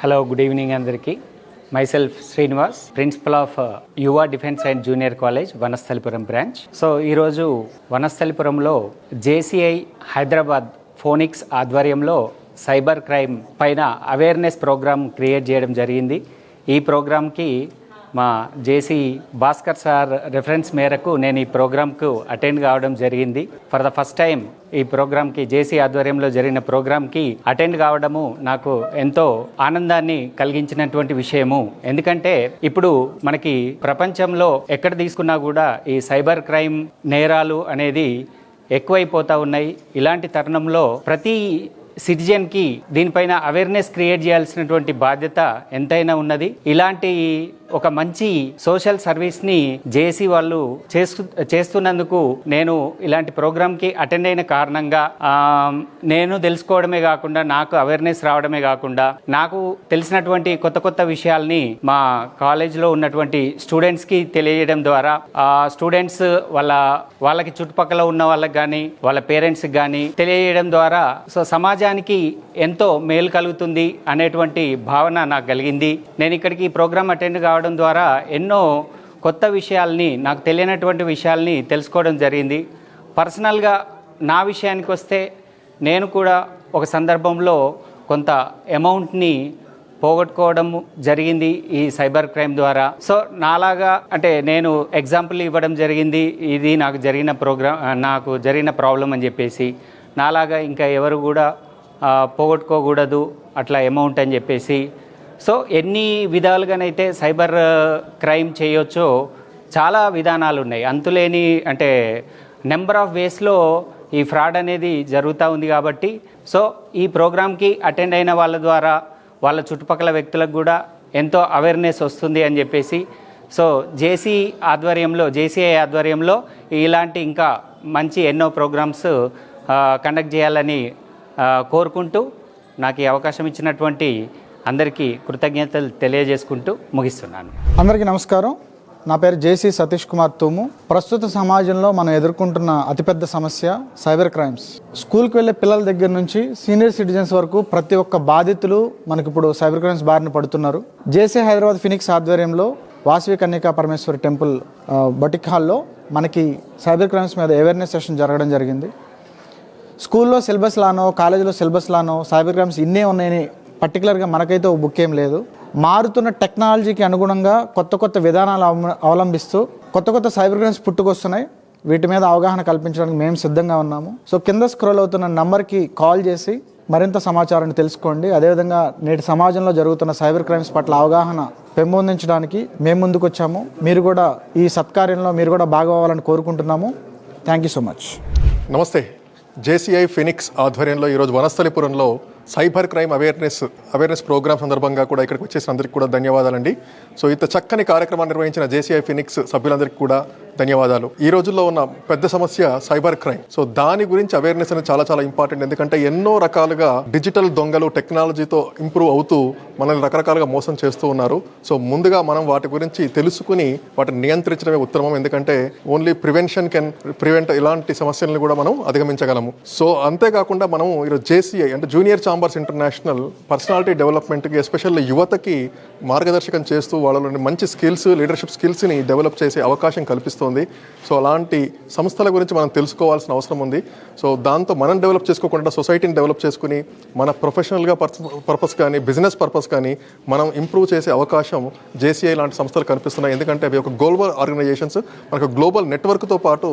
Hello, good evening అందరికీ. Myself Srinivas, principal of యువ defence and junior college Vanasthalipuram branch. So ఈరోజు వనస్థలిపురంలో JCI Hyderabad phonics ఆధ్వర్యంలో cyber crime పైన awareness programme create చేయడం జరిగింది. ఈ ప్రోగ్రామ్కి మా జేసీ భాస్కర్ సార్ రెఫరెన్స్ మేరకు నేను ఈ ప్రోగ్రామ్కు అటెండ్ కావడం జరిగింది. ఫర్ ద ఫస్ట్ టైం ఈ ప్రోగ్రామ్కి, జేసీ ఆధ్వర్యంలో జరిగిన ప్రోగ్రామ్కి అటెండ్ కావడము నాకు ఎంతో ఆనందాన్ని కలిగించినటువంటి విషయము. ఎందుకంటే ఇప్పుడు మనకి ప్రపంచంలో ఎక్కడ తీసుకున్నా కూడా ఈ సైబర్ క్రైమ్ నేరాలు అనేది ఎక్కువైపోతూ ఉన్నాయి. ఇలాంటి తరుణంలో ప్రతి సిటిజన్కి దీనిపైన అవేర్నెస్ క్రియేట్ చేయాల్సినటువంటి బాధ్యత ఎంతైనా ఉన్నది. ఇలాంటి ఒక మంచి సోషల్ సర్వీస్ని జేసీ వాళ్ళు చేస్తున్నందుకు నేను ఇలాంటి ప్రోగ్రామ్కి అటెండ్ అయిన కారణంగా నేను తెలుసుకోవడమే కాకుండా, నాకు అవేర్నెస్ రావడమే కాకుండా, నాకు తెలిసినటువంటి కొత్త కొత్త విషయాల్ని మా కాలేజ్లో ఉన్నటువంటి స్టూడెంట్స్కి తెలియజేయడం ద్వారా స్టూడెంట్స్ వాళ్ళకి చుట్టుపక్కల ఉన్న వాళ్ళకి కానీ, వాళ్ళ పేరెంట్స్కి కానీ తెలియజేయడం ద్వారా సమాజానికి ఎంతో మేలు కలుగుతుంది అనేటువంటి భావన నాకు కలిగింది. నేను ఇక్కడికి ఈ ప్రోగ్రామ్ అటెండ్ కావడం ద్వారా ఎన్నో కొత్త విషయాల్ని, నాకు తెలియనటువంటి విషయాల్ని తెలుసుకోవడం జరిగింది. పర్సనల్గా నా విషయానికి వస్తే నేను కూడా ఒక సందర్భంలో కొంత అమౌంట్ని పోగొట్టుకోవడం జరిగింది ఈ సైబర్ క్రైమ్ ద్వారా. సో నాలాగా, అంటే నేను ఎగ్జాంపుల్ ఇవ్వడం జరిగింది, ఇది నాకు జరిగిన ప్రాబ్లం అని చెప్పేసి. నాలాగా ఇంకా ఎవరు కూడా పోగొట్టుకోకూడదు అట్లా అమౌంట్ అని చెప్పేసి. సో ఎన్ని విధాలుగానైతే సైబర్ క్రైమ్ చేయొచ్చో చాలా విధానాలు ఉన్నాయి. అంతులేని, అంటే నెంబర్ ఆఫ్ వేస్లో ఈ ఫ్రాడ్ అనేది జరుగుతూ ఉంది. కాబట్టి సో ఈ ప్రోగ్రామ్కి అటెండ్ అయిన వాళ్ళ ద్వారా వాళ్ళ చుట్టుపక్కల వ్యక్తులకు కూడా ఎంతో అవేర్నెస్ వస్తుంది అని చెప్పేసి, సో జేసీఐ ఆధ్వర్యంలో ఇలాంటి ఇంకా మంచి ఎన్నో ప్రోగ్రామ్స్ కండక్ట్ చేయాలని కోరుకుంటూ, నాకు ఈ అవకాశం ఇచ్చినటువంటి అందరికీ కృతజ్ఞతలు తెలియజేసుకుంటూ ముగిస్తున్నాను. అందరికీ నమస్కారం. నా పేరు జేసీ సతీష్ కుమార్ తూము. ప్రస్తుత సమాజంలో మనం ఎదుర్కొంటున్న అతిపెద్ద సమస్య సైబర్ క్రైమ్స్. స్కూల్కి వెళ్ళే పిల్లల దగ్గర నుంచి సీనియర్ సిటిజన్స్ వరకు ప్రతి ఒక్క బాధితులు మనకి ఇప్పుడు సైబర్ క్రైమ్స్ బారిన పడుతున్నారు. జేసీ హైదరాబాద్ ఫినిక్స్ ఆధ్వర్యంలో వాసవి కన్యకా పరమేశ్వరి టెంపుల్ బటిక్ హాల్లో మనకి సైబర్ క్రైమ్స్ మీద అవేర్నెస్ సెషన్ జరగడం జరిగింది. స్కూల్లో సిలబస్ లానో, కాలేజీలో సిలబస్ లానో సైబర్ క్రైమ్స్ ఇన్నే ఉన్నాయని పర్టికులర్గా మనకైతే ఒక బుక్ ఏం లేదు. మారుతున్న టెక్నాలజీకి అనుగుణంగా కొత్త కొత్త విధానాలు అవలంబిస్తూ కొత్త కొత్త సైబర్ క్రైమ్స్ పుట్టుకొస్తున్నాయి. వీటి మీద అవగాహన కల్పించడానికి మేము సిద్ధంగా ఉన్నాము. సో కింద స్క్రోల్ అవుతున్న నంబర్కి కాల్ చేసి మరింత సమాచారాన్ని తెలుసుకోండి. అదేవిధంగా నేటి సమాజంలో జరుగుతున్న సైబర్ క్రైమ్స్ పట్ల అవగాహన పెంపొందించడానికి మేము ముందుకు వచ్చాము. మీరు కూడా ఈ సత్కార్యంలో మీరు కూడా భాగమవ్వాలని కోరుకుంటున్నాము. Thank you so much. నమస్తే. జేసీఐ ఫినిక్స్ ఆధ్వర్యంలో ఈరోజు వనస్థలిపురంలో సైబర్ క్రైమ్ అవేర్నెస్ ప్రోగ్రామ్ సందర్భంగా కూడా ఇక్కడికి వచ్చేసిన అందరికీ కూడా ధన్యవాదాలండి. సో ఇంత చక్కని కార్యక్రమాన్ని నిర్వహించిన జేసీఐ ఫినిక్స్ సభ్యులందరికీ కూడా ధన్యవాదాలు. ఈ రోజుల్లో ఉన్న పెద్ద సమస్య సైబర్ క్రైమ్. సో దాని గురించి అవేర్నెస్ అనేది చాలా చాలా ఇంపార్టెంట్. ఎందుకంటే ఎన్నో రకాలుగా డిజిటల్ దొంగలు టెక్నాలజీతో ఇంప్రూవ్ అవుతూ మనల్ని రకరకాలుగా మోసం చేస్తూ ఉన్నారు. సో ముందుగా మనం వాటి గురించి తెలుసుకుని వాటిని నియంత్రించడమే ఉత్తమం. ఎందుకంటే ఓన్లీ ప్రివెన్షన్ కెన్ ప్రివెంట్ ఇలాంటి సమస్యలను కూడా మనం అధిగమించగలము. సో అంతేకాకుండా మనం ఈరోజు జేసీఐ అంటే జూనియర్ ఛాంబర్స్ ఇంటర్నేషనల్ పర్సనాలిటీ డెవలప్మెంట్కి, ఎస్పెషల్లీ యువతకి మార్గదర్శకం చేస్తూ వాళ్ళలోని మంచి స్కిల్స్, లీడర్షిప్ స్కిల్స్ని డెవలప్ చేసే అవకాశం కల్పిస్తుంది. సో అలాంటి సంస్థల గురించి మనం తెలుసుకోవాల్సిన అవసరం ఉంది. సో దాంతో మనం డెవలప్ చేసుకోకుండా సొసైటీని డెవలప్ చేసుకుని మన ప్రొఫెషనల్గా పర్పస్ కానీ, బిజినెస్ పర్పస్ కానీ మనం ఇంప్రూవ్ చేసే అవకాశం జేసీఐ లాంటి సంస్థలు కనిపిస్తున్నాయి. ఎందుకంటే అవి ఒక గ్లోబల్ ఆర్గనైజేషన్స్, మనకు గ్లోబల్ నెట్వర్క్తో పాటు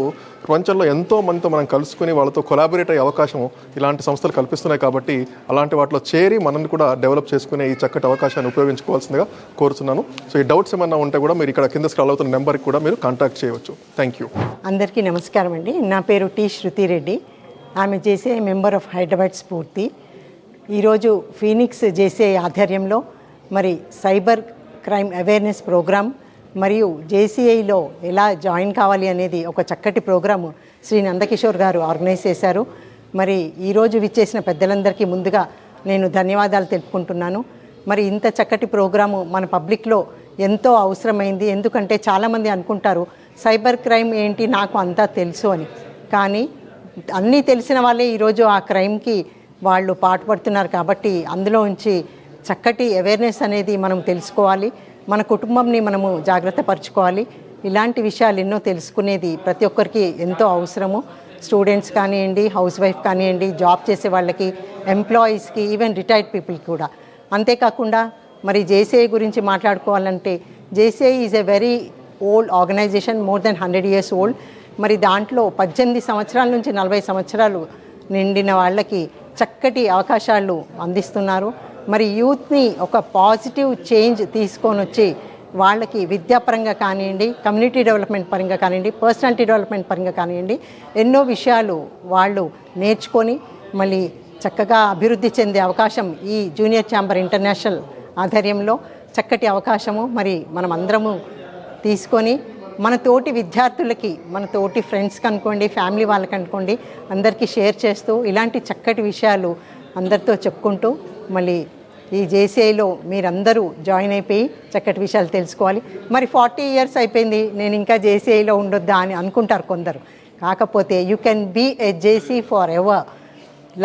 ప్రపంచంలో ఎంతో మందితో మనం కలుసుకుని వాళ్ళతో కొలాబరేట్ అయ్యే అవకాశం ఇలాంటి సంస్థలు కల్పిస్తున్నాయి. కాబట్టి అలాంటి వాటిలో చేరి మనల్ని కూడా డెవలప్ చేసుకునే ఈ చక్కటి అవకాశాన్ని ఉపయోగించుకోవాల్సిందిగా కోరుతున్నాను. సో ఈ డౌట్స్ ఏమన్నా ఉంటే కూడా మీరు ఇక్కడ కింద స్క్రాల్ అవుతున్న నెంబర్కి కూడా మీరు కాంటాక్ట్ చేయవచ్చు. Thank you. అందరికీ నమస్కారం అండి. నా పేరు టి శృతిరెడ్డి. ఆమె జేసీఐ మెంబర్ ఆఫ్ హైదరాబాద్ స్ఫూర్తి. ఈరోజు ఫీనిక్స్ జేసీఐ ఆధ్వర్యంలో మరి సైబర్ క్రైమ్ అవేర్నెస్ ప్రోగ్రామ్ మరియు జేసీఐలో ఎలా జాయిన్ కావాలి అనేది ఒక చక్కటి ప్రోగ్రాము శ్రీ నందకిషోర్ గారు ఆర్గనైజ్ చేశారు. మరి ఈరోజు విచ్చేసిన పెద్దలందరికీ ముందుగా నేను ధన్యవాదాలు తెలుపుకుంటున్నాను. మరి ఇంత చక్కటి ప్రోగ్రాము మన పబ్లిక్లో ఎంతో అవసరమైంది. ఎందుకంటే చాలామంది అనుకుంటారు సైబర్ క్రైమ్ ఏంటి, నాకు అంతా తెలుసు అని. కానీ అన్నీ తెలిసిన వాళ్ళే ఈరోజు ఆ క్రైమ్కి వాళ్ళు పాటుపడుతున్నారు. కాబట్టి అందులో ఉంచి చక్కటి అవేర్నెస్ అనేది మనం తెలుసుకోవాలి, మన కుటుంబంని మనము జాగ్రత్త పరచుకోవాలి. ఇలాంటి విషయాలు ఎన్నో తెలుసుకునేది ప్రతి ఒక్కరికి ఎంతో అవసరము. స్టూడెంట్స్ కానివ్వండి, హౌస్ వైఫ్ కానివ్వండి, జాబ్ చేసే వాళ్ళకి, ఎంప్లాయీస్కి, ఈవెన్ రిటైర్డ్ పీపుల్కి కూడా. అంతేకాకుండా మరి జేసీఐ గురించి మాట్లాడుకోవాలంటే JCI is a very old organisation, more than 100 years old. మరి దాంట్లో 18 సంవత్సరాల నుంచి 40 సంవత్సరాలు నిండిన వాళ్ళకి చక్కటి అవకాశాలు అందిస్తున్నారు. మరి యూత్ని ఒక పాజిటివ్ చేంజ్ తీసుకొని వచ్చి వాళ్ళకి విద్యాపరంగా కానివ్వండి, కమ్యూనిటీ డెవలప్మెంట్ పరంగా కానివ్వండి, పర్సనాలిటీ డెవలప్మెంట్ పరంగా కానివ్వండి, ఎన్నో విషయాలు వాళ్ళు నేర్చుకొని మళ్ళీ చక్కగా అభివృద్ధి చెందే అవకాశం ఈ జూనియర్ ఛాంబర్ ఇంటర్నేషనల్ ఆధ్వర్యంలో చక్కటి అవకాశము మరి మనం అందరము తీసుకొని మన తోటి విద్యార్థులకి, మన తోటి ఫ్రెండ్స్కి అనుకోండి, ఫ్యామిలీ వాళ్ళకి అనుకోండి, అందరికీ షేర్ చేస్తూ ఇలాంటి చక్కటి విషయాలు అందరితో చెప్పుకుంటూ మళ్ళీ ఈ జేసీఐలో మీరందరూ జాయిన్ అయిపోయి చక్కటి విషయాలు తెలుసుకోవాలి. మరి 40 years అయిపోయింది, నేను ఇంకా జేసీఐలో ఉండొద్దా అని అనుకుంటారు కొందరు. కాకపోతే you can be a JC forever,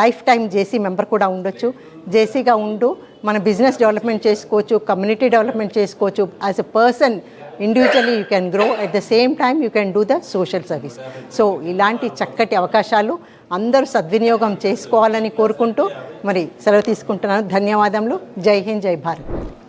lifetime JC member కూడా ఉండొచ్చు. జేసీగా ఉంటూ మన బిజినెస్ డెవలప్మెంట్ చేసుకోవచ్చు, కమ్యూనిటీ డెవలప్మెంట్ చేసుకోవచ్చు. As a person individually you can grow, at the same time you can do the social service. So ఇలాంటి చక్కటి అవకాశాలు అందరూ సద్వినియోగం చేసుకోవాలని కోరుకుంటూ మరి సెలవు తీసుకుంటున్నాను. ధన్యవాదములు. జై హింద్, జై భారత్.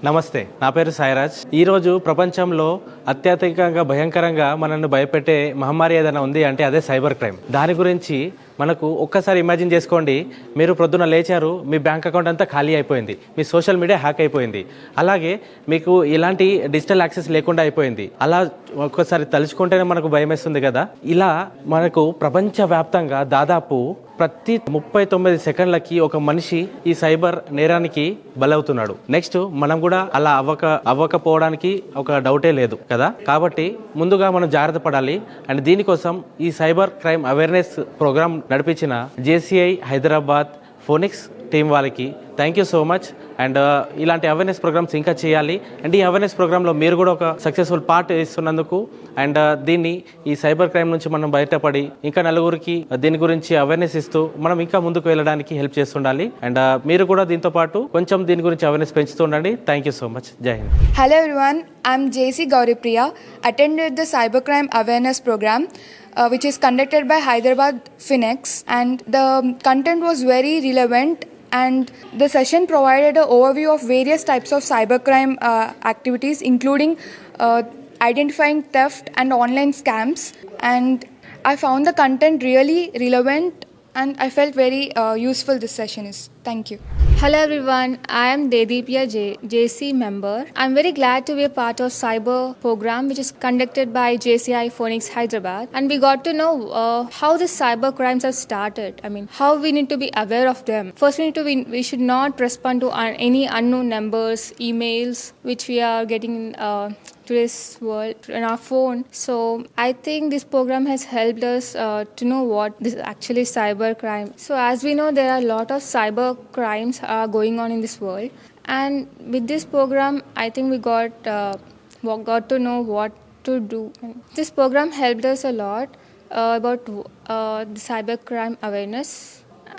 నమస్తే, నా పేరు సాయిరాజ్. ఈరోజు ప్రపంచంలో అత్యధికంగా భయంకరంగా మనల్ని భయపెట్టే మహమ్మారి ఏదైనా ఉంది అంటే అదే సైబర్ క్రైమ్. దాని గురించి మనకు ఒక్కసారి ఇమాజిన్ చేసుకోండి, మీరు ప్రొద్దున లేచారు, మీ బ్యాంక్ అకౌంట్ అంతా ఖాళీ అయిపోయింది, మీ సోషల్ మీడియా హ్యాక్ అయిపోయింది, అలాగే మీకు ఎలాంటి డిజిటల్ యాక్సెస్ లేకుండా అయిపోయింది. అలా ఒక్కసారి తలుచుకుంటేనే మనకు భయం వేస్తుంది కదా. ఇలా మనకు ప్రపంచవ్యాప్తంగా దాదాపు ప్రతి 39 సెకండ్లకి ఒక మనిషి ఈ సైబర్ నేరానికి బలవుతున్నాడు. నెక్స్ట్ మనం కూడా అలా అవ్వకపోవడానికి ఒక డౌటే లేదు కదా. కాబట్టి ముందుగా మనం జాగ్రత్త పడాలి. అండ్ దీనికోసం ఈ సైబర్ క్రైమ్ అవేర్నెస్ ప్రోగ్రామ్ నడిపించిన జేసీఐ హైదరాబాద్ ఫోనిక్స్ టీం వాళ్ళకి thank you so much. And ఇలాంటి అవేర్నెస్ ప్రోగ్రామ్స్ ఇంకా చేయాలి. అండ్ ఈ అవేర్నెస్ ప్రోగ్రాంలో మీరు కూడా ఒక సక్సెస్ఫుల్ పార్ట్ ఇస్తున్నందుకు అండ్ దీన్ని ఈ సైబర్ క్రైమ్ నుంచి మనం బయటపడి ఇంకా నలుగురికి దీని గురించి అవేర్నెస్ ఇస్తూ మనం ఇంకా ముందుకు వెళ్ళడానికి హెల్ప్ చేస్తుండాలి. అండ్ మీరు కూడా దీంతో పాటు కొంచెం దీని గురించి అవేర్నెస్ పెంచుతూ ఉండండి. Thank you so much. జై Hind. Hello everyone, I'm JC Gauripriya, attended the cybercrime awareness program which is conducted by Hyderabad Phoenix, and the content was very relevant, and the session provided an overview of various types of cybercrime activities, including identifying theft and online scams, and I found the content really relevant and I felt very useful this session is. Thank you. Hello everyone, I am Dedipya JC member. I'm very glad to be a part of cyber program which is conducted by JCI Phoenix Hyderabad, and we got to know how the cyber crimes have started. I mean, how we need to be aware of them. First, we should not respond to any unknown numbers, emails which we are getting today's world in our phone. So I think this program has helped us to know what this actually cyber crime. So as we know, there are a lot of cyber crimes are going on in this world, and with this program I think we got to know what to do. This program helped us a lot about the cyber crime awareness,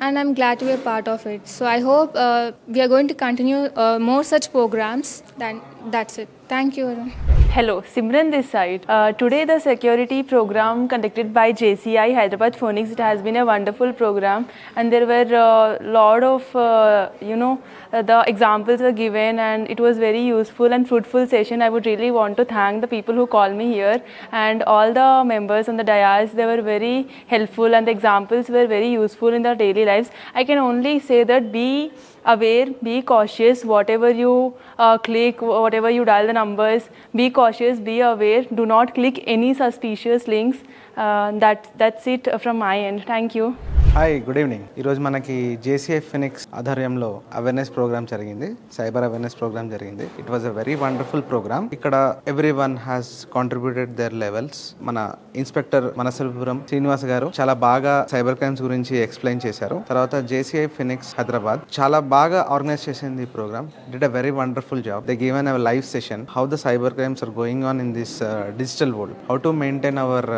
and I'm glad to be a part of it. So I hope we are going to continue more such programs. That's it. Thank you. Hello, Simran this side. Today the security program conducted by JCI Hyderabad Phoenix, it has been a wonderful program, and there were a lot of the examples were given, and it was very useful and fruitful session. I would really want to thank the people who called me here, and all the members on the dais. They were very helpful, and the examples were very useful in their daily lives. I can only say that be aware, be cautious, whatever you click, whatever you dial the numbers, be cautious, be aware, do not click any suspicious links. That's it from my end. Thank you. Hi, good evening. ఈరోజు మనకి JCI Phoenix ఆధ్వర్యంలో awareness programme జరిగింది, cyber awareness programme జరిగింది. It was a very wonderful programme. ఇక్కడ every one has contributed their levels. మన inspector Manasalpuram Srinivas గారు చాలా బాగా సైబర్ క్రైమ్స్ గురించి ఎక్స్ప్లెయిన్ చేశారు. తర్వాత జేసీఐ ఫినిక్స్ హైదరాబాద్ చాలా బాగా ఆర్గనైజ్ చేసింది ఈ programme. Did a very wonderful job. They given a live session how the cyber crimes are going on in this digital world, how to maintain our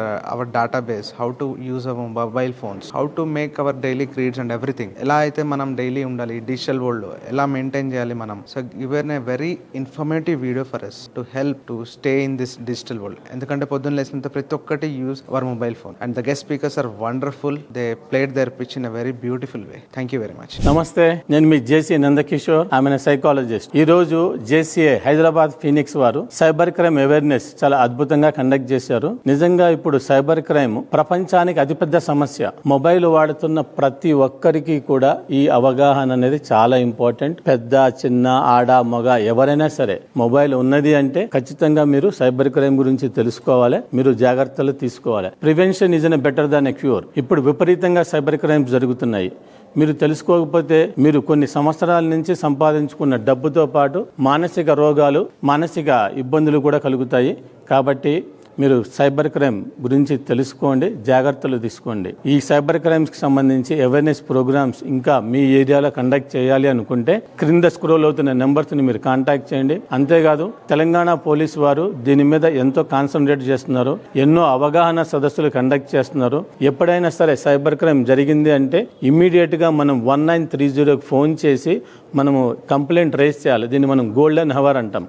database, how to use our mobile phones, how to make make our daily creeds and everything. ఎలా అయితే మనం daily ఉండాలి digital వరల్డ్లో, ఎలా maintain చేయాలి మనం. So given a very informative video for us to help to stay in this digital world. ఎందుకంటే పొద్దున్న లేసినంత ప్రతి ఒక్కటి use our mobile phone. And the guest speakers are wonderful. They played their pitch in a very beautiful way. Thank you very much. నమస్తే, నేను మీ JC Nandakishore. ఆమె psychologist. ఈ రోజు జేసీఏ హైదరాబాద్ ఫీనిక్స్ వారు సైబర్ క్రైమ్ అవేర్నెస్ చాలా అద్భుతంగా కండక్ట్ చేశారు. నిజంగా ఇప్పుడు సైబర్ క్రైమ్ ప్రపంచానికి అతిపెద్ద సమస్య. మొబైల్ వాడుతున్న ప్రతి ఒక్కరికి కూడా ఈ అవగాహన అనేది చాలా ఇంపార్టెంట్. పెద్ద చిన్న ఆడ మగ ఎవరైనా సరే మొబైల్ ఉన్నది అంటే ఖచ్చితంగా మీరు సైబర్ క్రైమ్ గురించి తెలుసుకోవాలి, మీరు జాగ్రత్తలు తీసుకోవాలి. Prevention is better than a cure. ఇప్పుడు విపరీతంగా సైబర్ క్రైమ్స్ జరుగుతున్నాయి. మీరు తెలుసుకోకపోతే మీరు కొన్ని సంవత్సరాల నుంచి సంపాదించుకున్న డబ్బుతో పాటు మానసిక రోగాలు, మానసిక ఇబ్బందులు కూడా కలుగుతాయి. కాబట్టి మీరు సైబర్ క్రైమ్ గురించి తెలుసుకోండి, జాగ్రత్తలు తీసుకోండి. ఈ సైబర్ క్రైమ్స్కి సంబంధించి అవేర్నెస్ ప్రోగ్రామ్స్ ఇంకా మీ ఏరియాలో కండక్ట్ చేయాలి అనుకుంటే క్రింద స్క్రోల్ అవుతున్న నెంబర్స్ని మీరు కాంటాక్ట్ చేయండి. అంతేకాదు తెలంగాణ పోలీస్ వారు దీని మీద ఎంతో కాన్సన్ట్రేట్ చేస్తున్నారు. ఎన్నో అవగాహన సదస్సులు కండక్ట్ చేస్తున్నారు. ఎప్పుడైనా సరే సైబర్ క్రైమ్ జరిగింది అంటే ఇమ్మీడియట్గా మనం 1930కి ఫోన్ చేసి మనము కంప్లైంట్ రేజ్ చేయాలి. దీన్ని మనం గోల్డెన్ హవర్ అంటాం.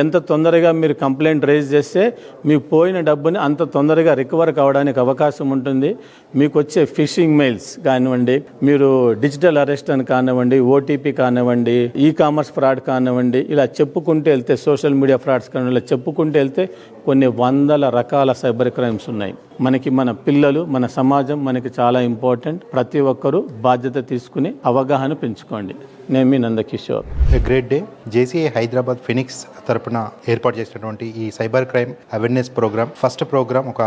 ఎంత తొందరగా మీరు కంప్లైంట్ రేజ్ చేస్తే మీకు పోయిన డబ్బుని అంత తొందరగా రికవర్ కావడానికి అవకాశం ఉంటుంది. మీకు వచ్చే ఫిషింగ్ మెయిల్స్ కానివ్వండి, మీరు డిజిటల్ అరెస్ట్ అని కానివ్వండి, ఓటీపీ కానివ్వండి, ఈ కామర్స్ ఫ్రాడ్ కానివ్వండి, ఇలా చెప్పుకుంటూ వెళ్తే సోషల్ మీడియా ఫ్రాడ్స్ కానివ్వండి, ఇలా చెప్పుకుంటూ వెళ్తే కొన్ని వందల రకాల సైబర్ క్రైమ్స్ ఉన్నాయి. మన పిల్లలు, మన సమాజం మనకి చాలా ఇంపార్టెంట్. ప్రతి ఒక్కరూ బాధ్యత తీసుకుని అవగాహన పెంచుకోండి. నేను మీ Nandakishore. A great day. JCI Hyderabad Phoenix తరపున ఏర్పాటు చేసినటువంటి ఈ cyber crime awareness programme first programme ఒక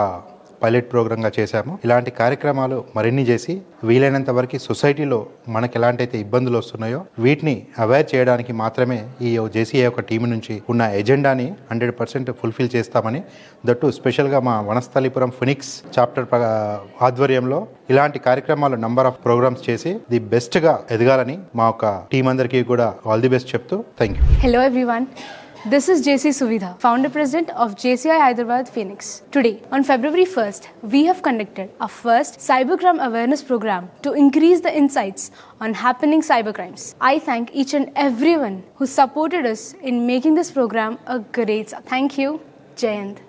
పైలట్ ప్రోగ్రామ్గా చేశాము. ఇలాంటి కార్యక్రమాలు మరిన్ని చేసి వీలైనంత వరకు సొసైటీలో మనకు ఎలాంటైతే ఇబ్బందులు వస్తున్నాయో వీటిని అవేర్ చేయడానికి మాత్రమే ఈ జేసీఏ యొక్క టీం నుంచి ఉన్న ఎజెండాని 100% ఫుల్ఫిల్ చేస్తామని, దట్టు స్పెషల్గా మా వనస్థలిపురం ఫినిక్స్ చాప్టర్ ఆధ్వర్యంలో ఇలాంటి కార్యక్రమాలు నంబర్ ఆఫ్ ప్రోగ్రామ్స్ చేసి ది బెస్ట్గా ఎదగాలని మా యొక్క టీం అందరికీ కూడా ఆల్ ది బెస్ట్ చెప్తూ thank you. Hello everyone. This is JC Suvidha, founder president of JCI Hyderabad Phoenix. Today, on February 1st, we have conducted our first cybercrime awareness program to increase the insights on happening cybercrimes. I thank each and everyone who supported us in making this program a great. Thank you. Jai Hind.